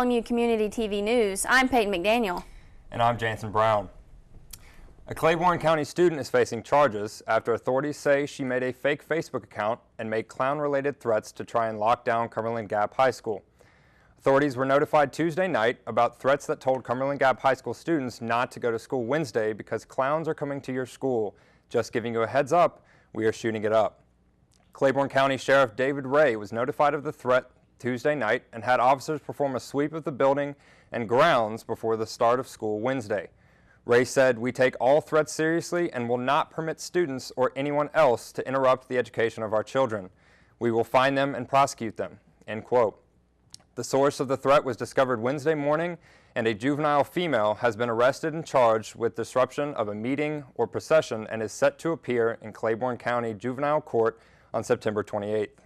LMU Community TV News, I'm Peyton McDaniel. And I'm Jansen Brown. A Claiborne County student is facing charges after authorities say she made a fake Facebook account and made clown-related threats to try and lock down Cumberland Gap High School. Authorities were notified Tuesday night about threats that told Cumberland Gap High School students not to go to school Wednesday because clowns are coming to your school. Just giving you a heads up, we are shooting it up. Claiborne County Sheriff David Ray was notified of the threat Tuesday night and had officers perform a sweep of the building and grounds before the start of school Wednesday. Ray said, "We take all threats seriously and will not permit students or anyone else to interrupt the education of our children. We will find them and prosecute them," end quote. The source of the threat was discovered Wednesday morning, and a juvenile female has been arrested and charged with disruption of a meeting or procession and is set to appear in Claiborne County Juvenile Court on September 28th.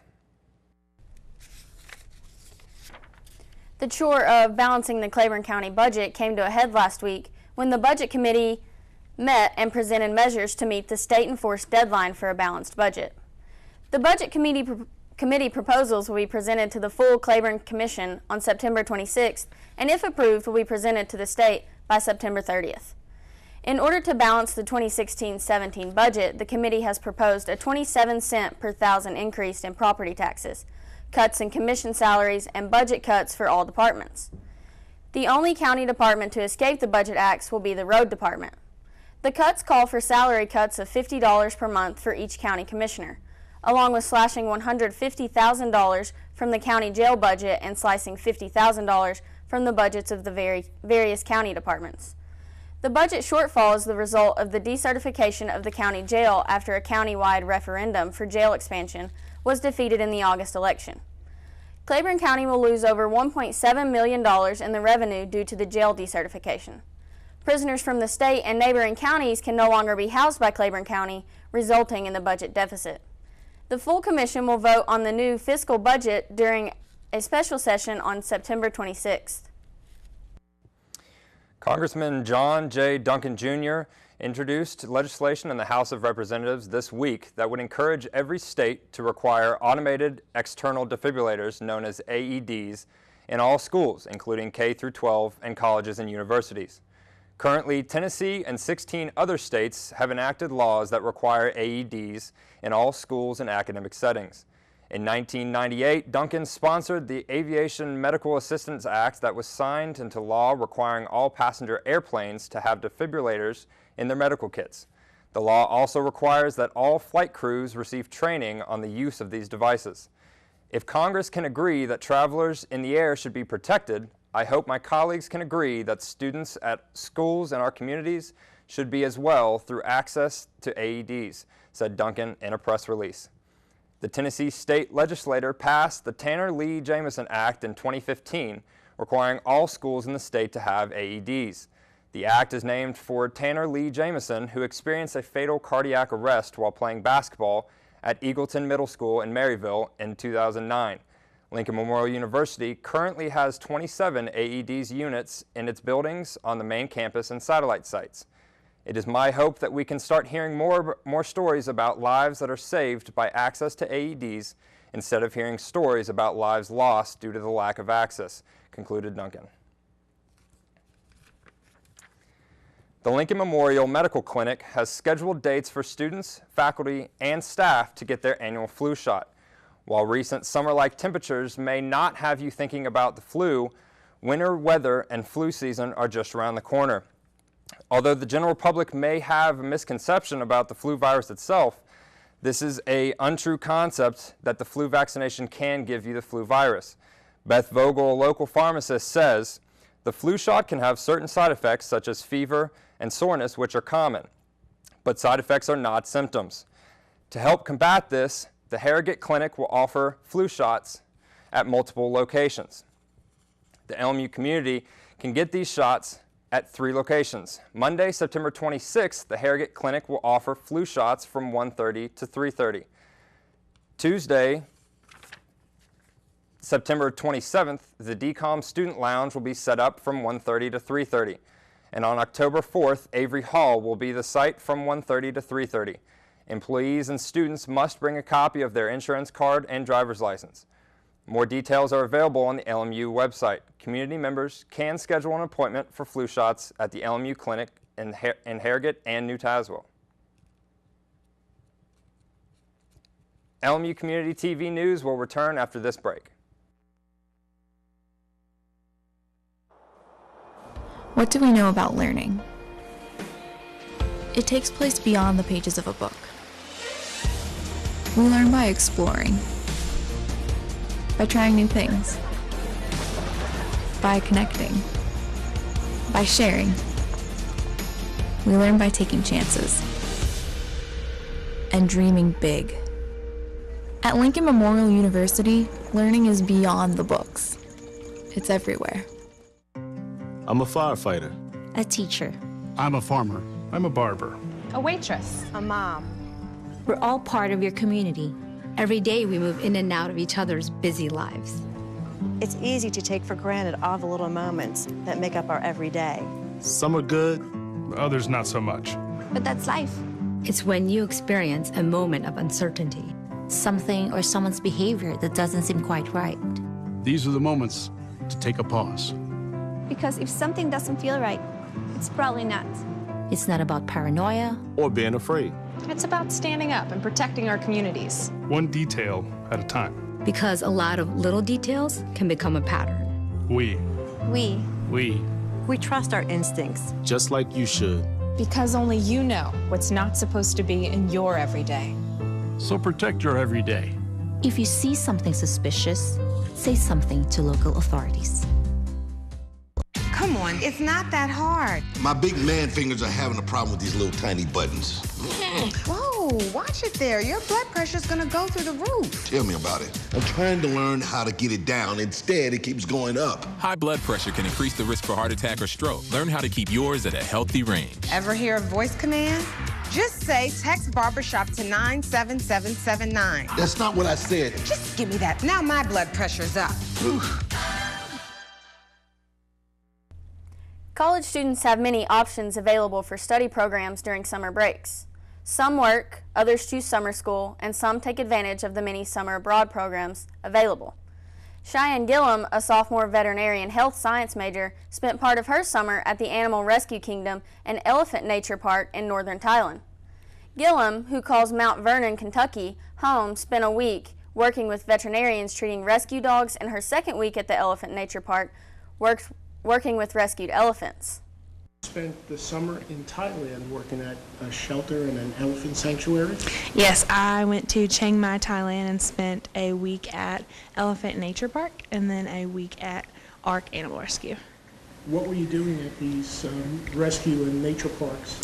The chore of balancing the Claiborne County budget came to a head last week when the Budget Committee met and presented measures to meet the state-enforced deadline for a balanced budget. The Budget Committee proposals will be presented to the full Claiborne Commission on September 26th, and if approved, will be presented to the state by September 30th. In order to balance the 2016-17 budget, the committee has proposed a 27-cent per thousand increase in property taxes, cuts in commission salaries, and budget cuts for all departments. The only county department to escape the budget acts will be the road department. The cuts call for salary cuts of $50 per month for each county commissioner, along with slashing $150,000 from the county jail budget and slicing $50,000 from the budgets of the various county departments. The budget shortfall is the result of the decertification of the county jail after a county-wide referendum for jail expansion was defeated in the August election. Claiborne County will lose over $1.7 million in the revenue due to the jail decertification. Prisoners from the state and neighboring counties can no longer be housed by Claiborne County, resulting in the budget deficit. The full commission will vote on the new fiscal budget during a special session on September 26th. Congressman J Duncan Jr. introduced legislation in the House of Representatives this week that would encourage every state to require automated external defibrillators, known as AEDs, in all schools, including K through 12 and colleges and universities. Currently, Tennessee and 16 other states have enacted laws that require AEDs in all schools and academic settings. In 1998, Duncan sponsored the Aviation Medical Assistance Act that was signed into law requiring all passenger airplanes to have defibrillators in their medical kits. The law also requires that all flight crews receive training on the use of these devices. If Congress can agree that travelers in the air should be protected, I hope my colleagues can agree that students at schools in our communities should be as well through access to AEDs, said Duncan in a press release. The Tennessee state legislature passed the Tanner Lee Jamison Act in 2015, requiring all schools in the state to have AEDs. The act is named for Tanner Lee Jamison, who experienced a fatal cardiac arrest while playing basketball at Eagleton Middle School in Maryville in 2009. Lincoln Memorial University currently has 27 AEDs units in its buildings on the main campus and satellite sites. It is my hope that we can start hearing more stories about lives that are saved by access to AEDs instead of hearing stories about lives lost due to the lack of access, concluded Duncan. The Lincoln Memorial Medical Clinic has scheduled dates for students, faculty, and staff to get their annual flu shot. While recent summer-like temperatures may not have you thinking about the flu, winter weather and flu season are just around the corner. Although the general public may have a misconception about the flu virus itself, this is an untrue concept that the flu vaccination can give you the flu virus. Beth Vogel, a local pharmacist, says, "The flu shot can have certain side effects such as fever and soreness, which are common, but side effects are not symptoms. To help combat this, the Harrogate Clinic will offer flu shots at multiple locations. The LMU community can get these shots at 3 locations. Monday, September 26th, the Harrogate Clinic will offer flu shots from 1:30 to 3:30. Tuesday, September 27th, the DCOM Student Lounge will be set up from 1:30 to 3:30. And on October 4th, Avery Hall will be the site from 1:30 to 3:30. Employees and students must bring a copy of their insurance card and driver's license. More details are available on the LMU website. Community members can schedule an appointment for flu shots at the LMU Clinic in Harrogate and New Tazewell. LMU Community TV News will return after this break. What do we know about learning? It takes place beyond the pages of a book. We learn by exploring, by trying new things, by connecting, by sharing. We learn by taking chances and dreaming big. At Lincoln Memorial University, learning is beyond the books. It's everywhere. I'm a firefighter. A teacher. I'm a farmer. I'm a barber. A waitress. A mom. We're all part of your community. Every day we move in and out of each other's busy lives. It's easy to take for granted all the little moments that make up our everyday. Some are good, Others not so much. But that's life. It's when you experience a moment of uncertainty. Something or someone's behavior that doesn't seem quite right. These are the moments to take a pause. Because if something doesn't feel right, it's probably not. It's not about paranoia or being afraid. It's about standing up and protecting our communities. One detail at a time. because a lot of little details can become a pattern. We trust our instincts. Just like you should. Because only you know what's not supposed to be in your everyday. So protect your everyday. If you see something suspicious, say something to local authorities. Come on, it's not that hard. My big man fingers are having a problem with these little tiny buttons. Whoa, watch it there. Your blood pressure's gonna go through the roof. Tell me about it. I'm trying to learn how to get it down. Instead, it keeps going up. High blood pressure can increase the risk for heart attack or stroke. Learn how to keep yours at a healthy range. Ever hear a voice command? Just say text barbershop to 97779. That's not what I said. Just give me that. Now my blood pressure's up. College students have many options available for study programs during summer breaks. Some work, others choose summer school, and some take advantage of the many summer abroad programs available. Cheyenne Gilliam, a sophomore veterinarian health science major, spent part of her summer at the Animal Rescue Kingdom and Elephant Nature Park in northern Thailand. Gilliam, who calls Mount Vernon, Kentucky, home, spent a week working with veterinarians treating rescue dogs, and her second week at the Elephant Nature Park working with rescued elephants. Spent the summer in Thailand working at a shelter and an elephant sanctuary. Yes, I went to Chiang Mai, Thailand and spent a week at Elephant Nature Park and then a week at Ark Animal Rescue. What were you doing at these rescue and nature parks?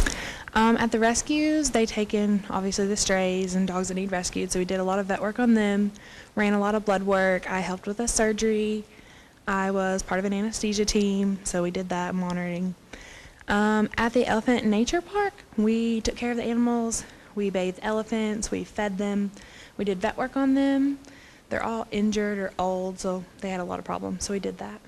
At the rescues, they take in obviously the strays and dogs that need rescued, so we did a lot of vet work on them, ran a lot of blood work. I helped with a surgery. I was part of an anesthesia team, so we did that monitoring. At the Elephant Nature Park, we took care of the animals. We bathed elephants, we fed them, we did vet work on them. They're all injured or old, so they had a lot of problems, so we did that.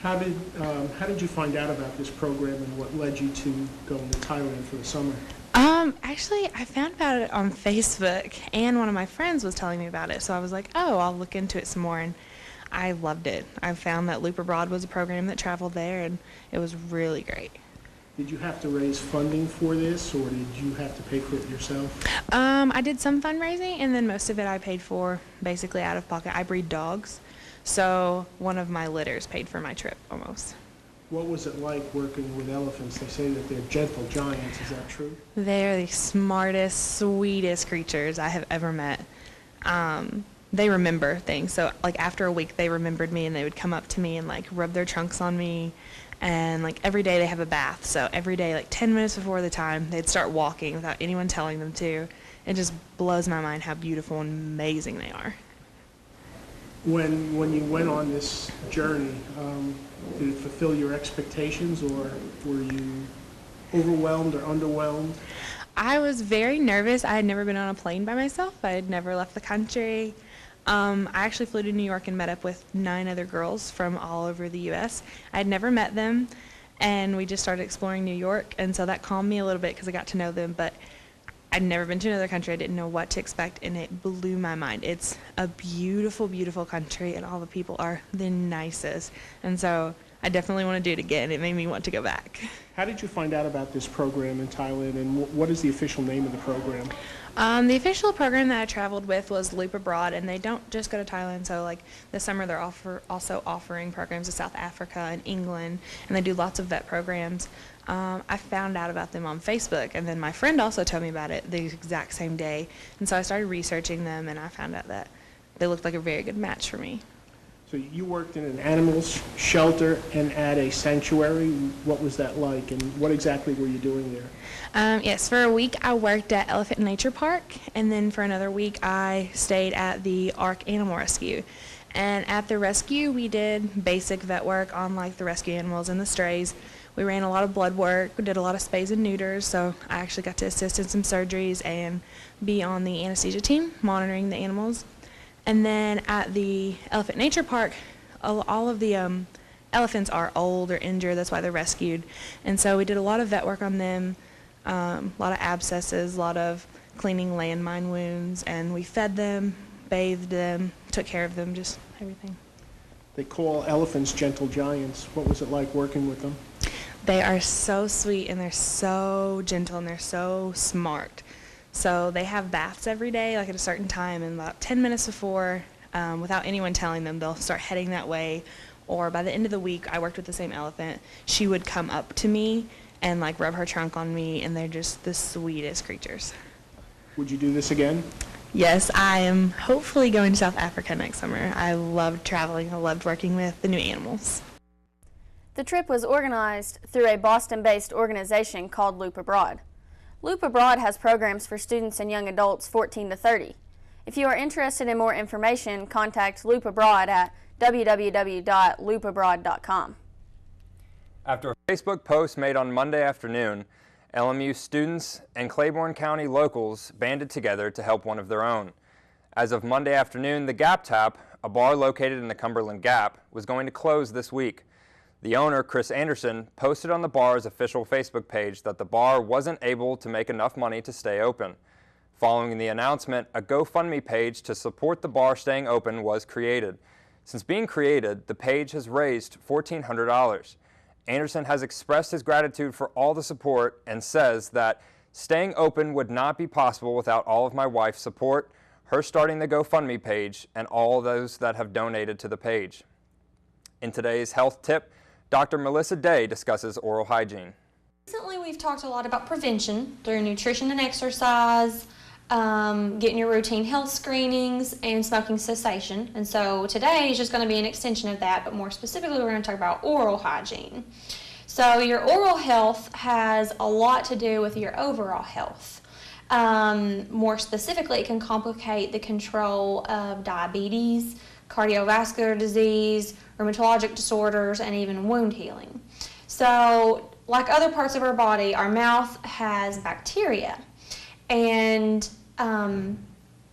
How did you find out about this program and what led you to going to Thailand for the summer? Actually, I found about it on Facebook, and one of my friends was telling me about it, so I was like, oh, I'll look into it some more, and I loved it. I found that Loop Abroad was a program that traveled there, and it was really great. Did you have to raise funding for this, or did you have to pay for it yourself? I did some fundraising, and then most of it I paid for basically out of pocket. I breed dogs, so one of my litters paid for my trip almost. What was it like working with elephants? They say that they're gentle giants. Is that true? They're the smartest, sweetest creatures I have ever met. They remember things. So like after a week they remembered me and they would come up to me and like rub their trunks on me, and like every day they have a bath. So every day, like 10 minutes before the time, they'd start walking without anyone telling them to. It just blows my mind how beautiful and amazing they are. When you went on this journey, did it fulfill your expectations, or were you overwhelmed or underwhelmed? I was very nervous. I had never been on a plane by myself. I had never left the country. I actually flew to New York and met up with 9 other girls from all over the U.S. I had never met them, and we just started exploring New York, and so that calmed me a little bit because I got to know them. But I'd never been to another country. I didn't know what to expect, and it blew my mind. It's a beautiful, beautiful country, and all the people are the nicest. And so I definitely want to do it again. It made me want to go back. How did you find out about this program in Thailand, and what is the official name of the program? The official program that I traveled with was Loop Abroad, and they don't just go to Thailand. So like this summer they're also offering programs to South Africa and England, and they do lots of vet programs. I found out about them on Facebook, and then my friend also told me about it the exact same day. And so I started researching them, and I found out that they looked like a very good match for me. So you worked in an animals shelter and at a sanctuary. What was that like, and what exactly were you doing there? Yes, for a week I worked at Elephant Nature Park, and then for another week I stayed at the Ark Animal Rescue. And at the rescue we did basic vet work on like the rescue animals and the strays. We ran a lot of blood work, we did a lot of spays and neuters, so I actually got to assist in some surgeries and be on the anesthesia team monitoring the animals. And then at the Elephant Nature Park, all of the elephants are old or injured, that's why they're rescued. And so we did a lot of vet work on them, a lot of abscesses, a lot of cleaning landmine wounds, and we fed them, bathed them, took care of them, just everything. They call elephants gentle giants. What was it like working with them? They are so sweet, and they're so gentle, and they're so smart. So they have baths every day, like at a certain time, and about 10 minutes before, without anyone telling them, they'll start heading that way. Or by the end of the week, I worked with the same elephant. She would come up to me and like rub her trunk on me, and they're just the sweetest creatures. Would you do this again? Yes, I am hopefully going to South Africa next summer. I loved traveling. I loved working with the new animals. The trip was organized through a Boston-based organization called Loop Abroad. Loop Abroad has programs for students and young adults 14 to 30. If you are interested in more information, contact Loop Abroad at www.loopabroad.com. After a Facebook post made on Monday afternoon, LMU students and Claiborne County locals banded together to help one of their own. As of Monday afternoon, the Gap Tap, a bar located in the Cumberland Gap, was going to close this week. The owner, Chris Anderson, posted on the bar's official Facebook page that the bar wasn't able to make enough money to stay open. Following the announcement, a GoFundMe page to support the bar staying open was created. Since being created, the page has raised $1,400. Anderson has expressed his gratitude for all the support and says that staying open would not be possible without all of my wife's support, her starting the GoFundMe page, and all those that have donated to the page. In today's health tip, Dr. Melissa Day discusses oral hygiene. Recently, we've talked a lot about prevention through nutrition and exercise, getting your routine health screenings, and smoking cessation. And so today is just going to be an extension of that, but more specifically, we're going to talk about oral hygiene. So your oral health has a lot to do with your overall health. More specifically, it can complicate the control of diabetes, cardiovascular disease, rheumatologic disorders, and even wound healing. So, like other parts of our body, our mouth has bacteria. And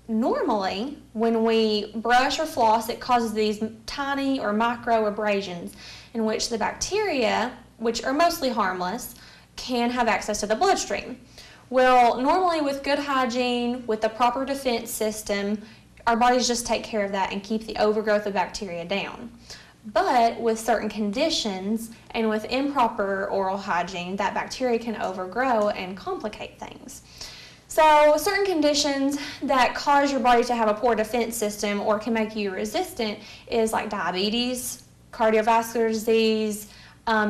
normally, when we brush or floss, it causes these tiny or micro abrasions in which the bacteria, which are mostly harmless, can have access to the bloodstream. Well, normally with good hygiene, with the proper defense system, our bodies just take care of that and keep the overgrowth of bacteria down. But with certain conditions and with improper oral hygiene, that bacteria can overgrow and complicate things. So certain conditions that cause your body to have a poor defense system or can make you resistant is like diabetes, cardiovascular disease,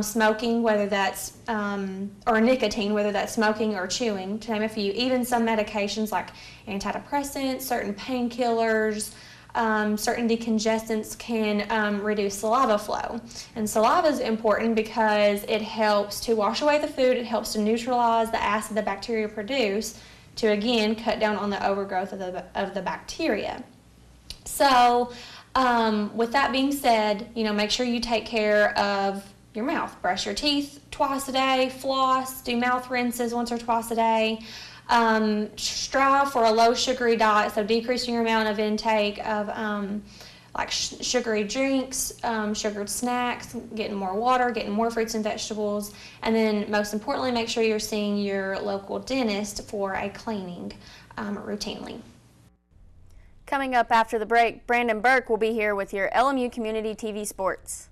smoking, whether that's, or nicotine, whether that's smoking or chewing, to name a few. Even some medications like antidepressants, certain painkillers, certain decongestants can reduce saliva flow. And saliva is important because it helps to wash away the food, it helps to neutralize the acid the bacteria produce to, again, cut down on the overgrowth of the bacteria. So with that being said, make sure you take care of your mouth. Brush your teeth twice a day, floss, do mouth rinses once or twice a day. Strive for a low sugary diet, so decreasing your amount of intake of like sugary drinks, sugared snacks, getting more water, getting more fruits and vegetables, and then most importantly, make sure you're seeing your local dentist for a cleaning routinely. Coming up after the break, Brandon Burke will be here with your LMU Community TV Sports.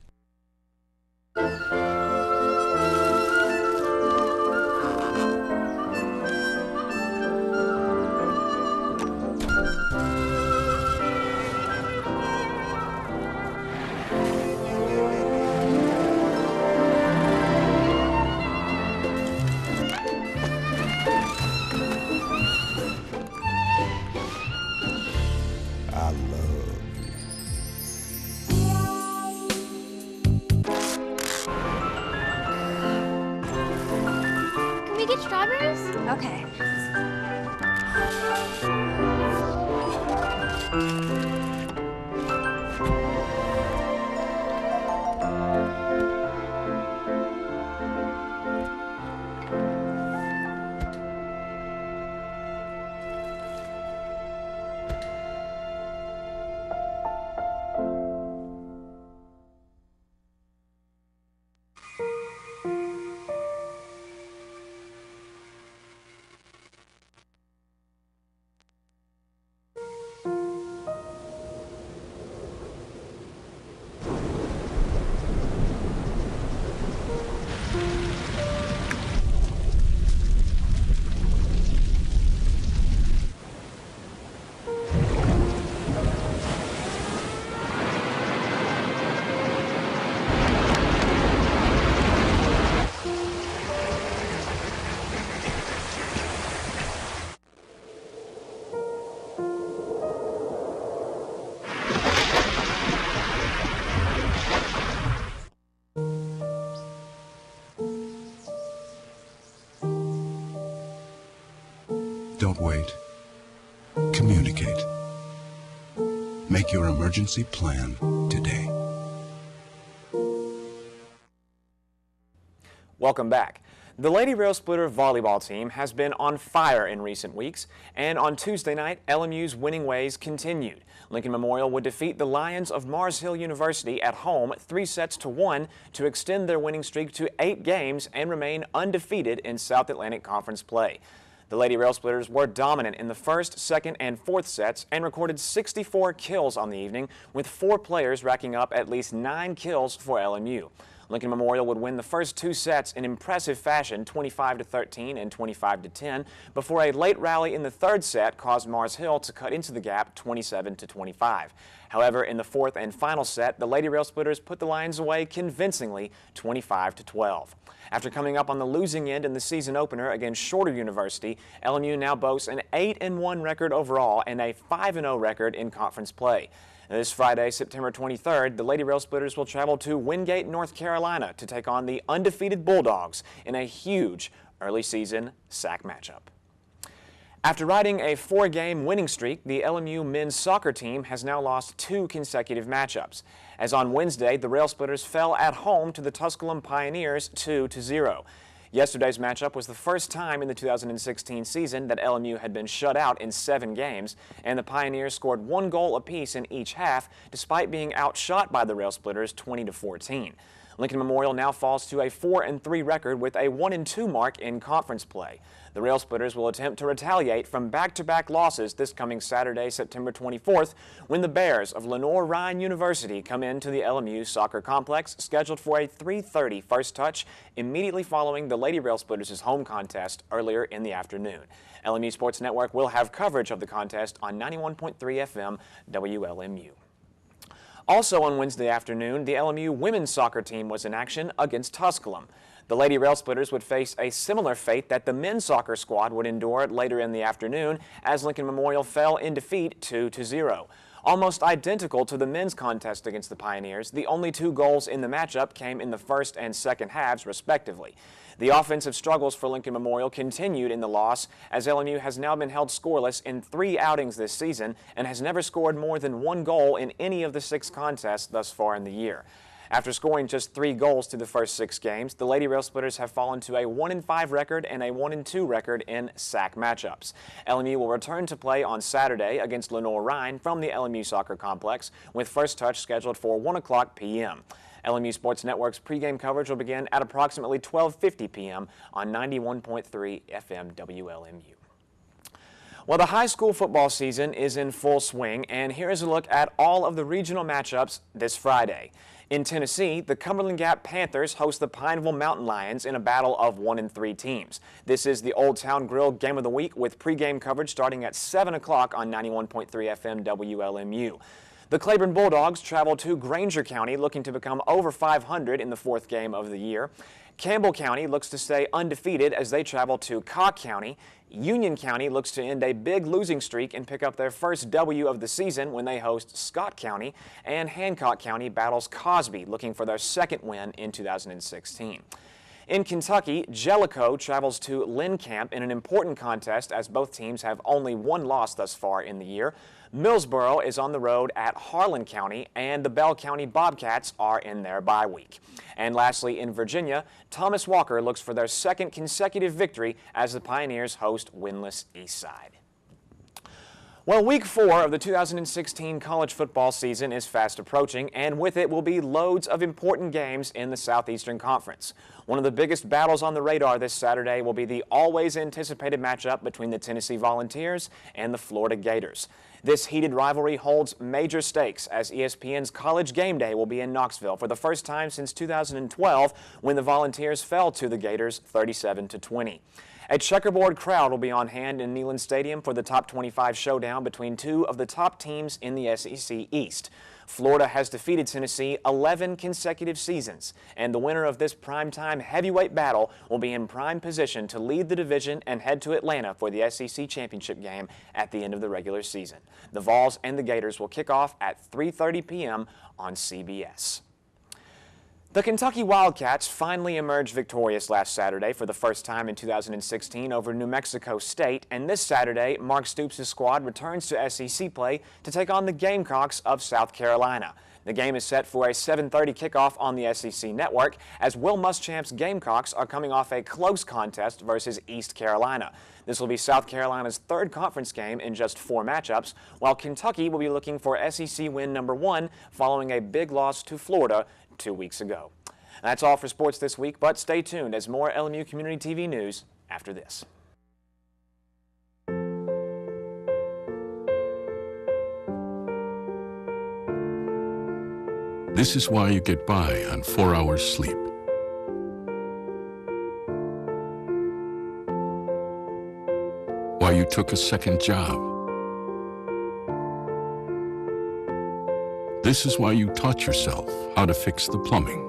Strawberries? Okay. Don't wait. Communicate. Make your emergency plan today. Welcome back. The Lady Rail Splitter volleyball team has been on fire in recent weeks, and on Tuesday night, LMU's winning ways continued. Lincoln Memorial would defeat the Lions of Mars Hill University at home 3-1 to extend their winning streak to 8 games and remain undefeated in South Atlantic Conference play. The Lady Rail Splitters were dominant in the first, second, and fourth sets and recorded 64 kills on the evening, with 4 players racking up at least 9 kills for LMU. Lincoln Memorial would win the first 2 sets in impressive fashion, 25-13 and 25-10, before a late rally in the third set caused Mars Hill to cut into the gap 27-25. However, in the fourth and final set, the Lady Rail Splitters put the Lions away convincingly, 25-12. After coming up on the losing end in the season opener against Shorter University, LMU now boasts an 8-1 record overall and a 5-0 record in conference play. This Friday, September 23rd, the Lady Rail Splitters will travel to Wingate, North Carolina to take on the undefeated Bulldogs in a huge early season SAC matchup. After riding a 4-game winning streak, the LMU men's soccer team has now lost 2 consecutive matchups. As on Wednesday, the Rail Splitters fell at home to the Tusculum Pioneers 2-0. Yesterday's matchup was the first time in the 2016 season that LMU had been shut out in 7 games, and the Pioneers scored 1 goal apiece in each half, despite being outshot by the Rail Splitters 20-14. Lincoln Memorial now falls to a 4-3 record with a 1-2 mark in conference play. The Rail Splitters will attempt to retaliate from back-to-back losses this coming Saturday, September 24th, when the Bears of Lenoir-Rhyne University come into the LMU soccer complex, scheduled for a 3:30 first touch immediately following the Lady Rail Splitters' home contest earlier in the afternoon. LMU Sports Network will have coverage of the contest on 91.3 FM WLMU. Also on Wednesday afternoon, the LMU women's soccer team was in action against Tusculum. The Lady Rail Splitters would face a similar fate that the men's soccer squad would endure later in the afternoon as Lincoln Memorial fell in defeat 2-0. Almost identical to the men's contest against the Pioneers, the only 2 goals in the matchup came in the first and second halves, respectively. The offensive struggles for Lincoln Memorial continued in the loss, as LMU has now been held scoreless in 3 outings this season and has never scored more than 1 goal in any of the 6 contests thus far in the year. After scoring just 3 goals through the first 6 games, the Lady Rail Splitters have fallen to a 1-5 record and a 1-2 record in SAC matchups. LMU will return to play on Saturday against Lenore-Rhine from the LMU Soccer Complex, with first touch scheduled for 1:00 p.m. LMU Sports Network's pregame coverage will begin at approximately 12:50 p.m. on 91.3 FM WLMU. Well, the high school football season is in full swing, and here is a look at all of the regional matchups this Friday. In Tennessee, the Cumberland Gap Panthers host the Pineville Mountain Lions in a battle of 1-3 teams. This is the Old Town Grill Game of the Week, with pregame coverage starting at 7 o'clock on 91.3 FM WLMU. The Claiborne Bulldogs travel to Granger County, looking to become over 500 in the 4th game of the year. Campbell County looks to stay undefeated as they travel to Cocke County. Union County looks to end a big losing streak and pick up their first W of the season when they host Scott County. And Hancock County battles Cosby, looking for their 2nd win in 2016. In Kentucky, Jellicoe travels to Lynn Camp in an important contest as both teams have only 1 loss thus far in the year. Millsboro is on the road at Harlan County, and the Bell County Bobcats are in their bye week. And lastly, in Virginia, Thomas Walker looks for their 2nd consecutive victory as the Pioneers host winless Eastside. Well, week 4 of the 2016 college football season is fast approaching, and with it will be loads of important games in the Southeastern Conference. One of the biggest battles on the radar this Saturday will be the always anticipated matchup between the Tennessee Volunteers and the Florida Gators. This heated rivalry holds major stakes as ESPN's College Game Day will be in Knoxville for the first time since 2012, when the Volunteers fell to the Gators 37-20. A checkerboard crowd will be on hand in Neyland Stadium for the top 25 showdown between 2 of the top teams in the SEC East. Florida has defeated Tennessee 11 consecutive seasons, and the winner of this primetime heavyweight battle will be in prime position to lead the division and head to Atlanta for the SEC championship game at the end of the regular season. The Vols and the Gators will kick off at 3:30 p.m. on CBS. The Kentucky Wildcats finally emerged victorious last Saturday for the first time in 2016 over New Mexico State, and this Saturday, Mark Stoops' squad returns to SEC play to take on the Gamecocks of South Carolina. The game is set for a 7:30 kickoff on the SEC network, as Will Muschamp's Gamecocks are coming off a close contest versus East Carolina. This will be South Carolina's 3rd conference game in just 4 matchups, while Kentucky will be looking for SEC win number 1 following a big loss to Florida 2 weeks ago. That's all for sports this week, but stay tuned as more LMU Community TV news after this. This is why you get by on 4 hours sleep. Why you took a second job. This is why you taught yourself how to fix the plumbing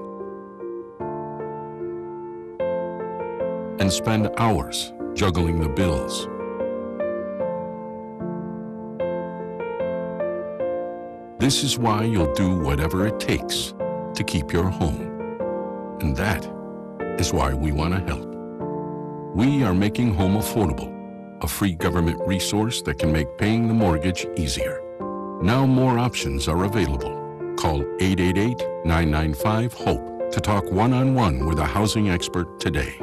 and spend hours juggling the bills. This is why you'll do whatever it takes to keep your home. And that is why we want to help. We are making home affordable, a free government resource that can make paying the mortgage easier. Now more options are available. Call 888-995-HOPE to talk one-on-one with a housing expert today.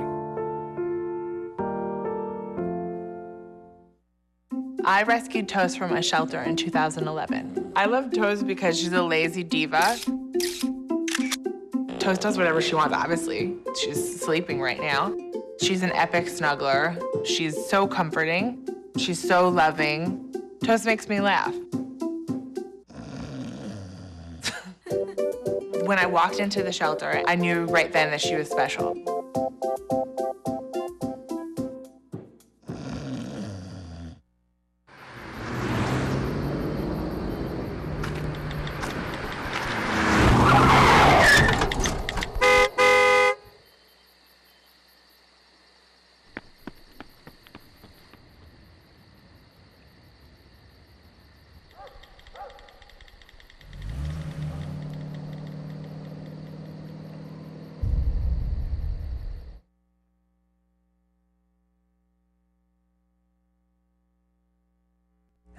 I rescued Toast from a shelter in 2011. I love Toast because she's a lazy diva. Toast does whatever she wants, obviously. She's sleeping right now. She's an epic snuggler. She's so comforting. She's so loving. Toast makes me laugh. When I walked into the shelter, I knew right then that she was special.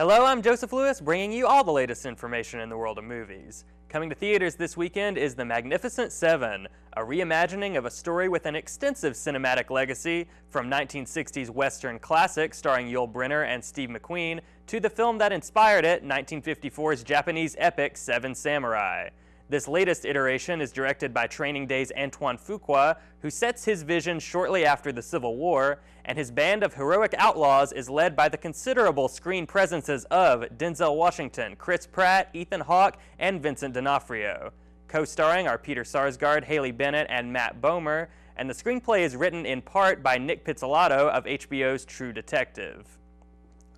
Hello, I'm Joseph Lewis, bringing you all the latest information in the world of movies. Coming to theaters this weekend is The Magnificent Seven, a reimagining of a story with an extensive cinematic legacy, from 1960s Western classic starring Yul Brynner and Steve McQueen to the film that inspired it, 1954's Japanese epic Seven Samurai. This latest iteration is directed by Training Day's Antoine Fuqua, who sets his vision shortly after the Civil War, and his band of heroic outlaws is led by the considerable screen presences of Denzel Washington, Chris Pratt, Ethan Hawke, and Vincent D'Onofrio. Co-starring are Peter Sarsgaard, Haley Bennett, and Matt Bomer, and the screenplay is written in part by Nick Pizzolatto of HBO's True Detective.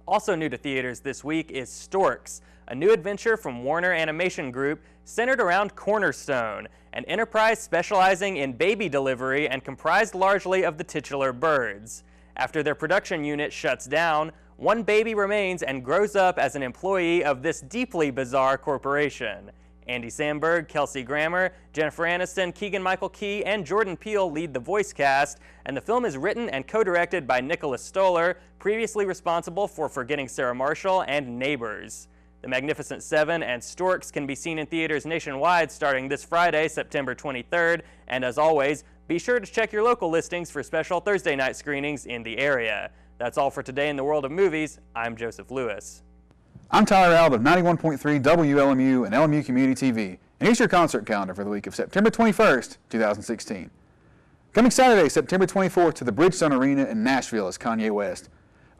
Also new to theaters this week is Storks, a new adventure from Warner Animation Group centered around Cornerstone, an enterprise specializing in baby delivery and comprised largely of the titular birds. After their production unit shuts down, one baby remains and grows up as an employee of this deeply bizarre corporation. Andy Samberg, Kelsey Grammer, Jennifer Aniston, Keegan-Michael Key, and Jordan Peele lead the voice cast, and the film is written and co-directed by Nicholas Stoller, previously responsible for Forgetting Sarah Marshall and Neighbors. The Magnificent Seven and Storks can be seen in theaters nationwide starting this Friday, September 23rd, and as always, be sure to check your local listings for special Thursday night screenings in the area. That's all for today in the world of movies. I'm Joseph Lewis. I'm Tyler Alb of 91.3 WLMU and LMU Community TV, and here's your concert calendar for the week of September 21st, 2016. Coming Saturday, September 24th, to the Bridgestone Arena in Nashville is Kanye West.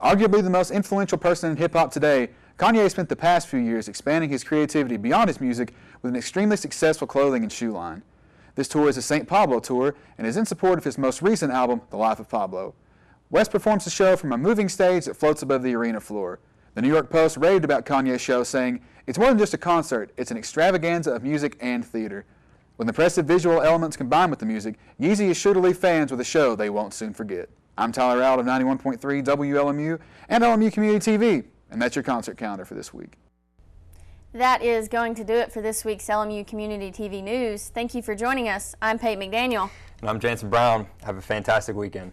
Arguably the most influential person in hip-hop today, Kanye spent the past few years expanding his creativity beyond his music with an extremely successful clothing and shoe line. This tour is the St. Pablo Tour and is in support of his most recent album, The Life of Pablo. West performs the show from a moving stage that floats above the arena floor. The New York Post raved about Kanye's show, saying, "It's more than just a concert, it's an extravaganza of music and theater." With impressive visual elements combined with the music, Yeezy is sure to leave fans with a show they won't soon forget. I'm Tyler Out of 91.3 WLMU and LMU Community TV, and that's your concert calendar for this week. That is going to do it for this week's LMU Community TV News. Thank you for joining us. I'm Peyton McDaniel. And I'm Jansen Brown. Have a fantastic weekend.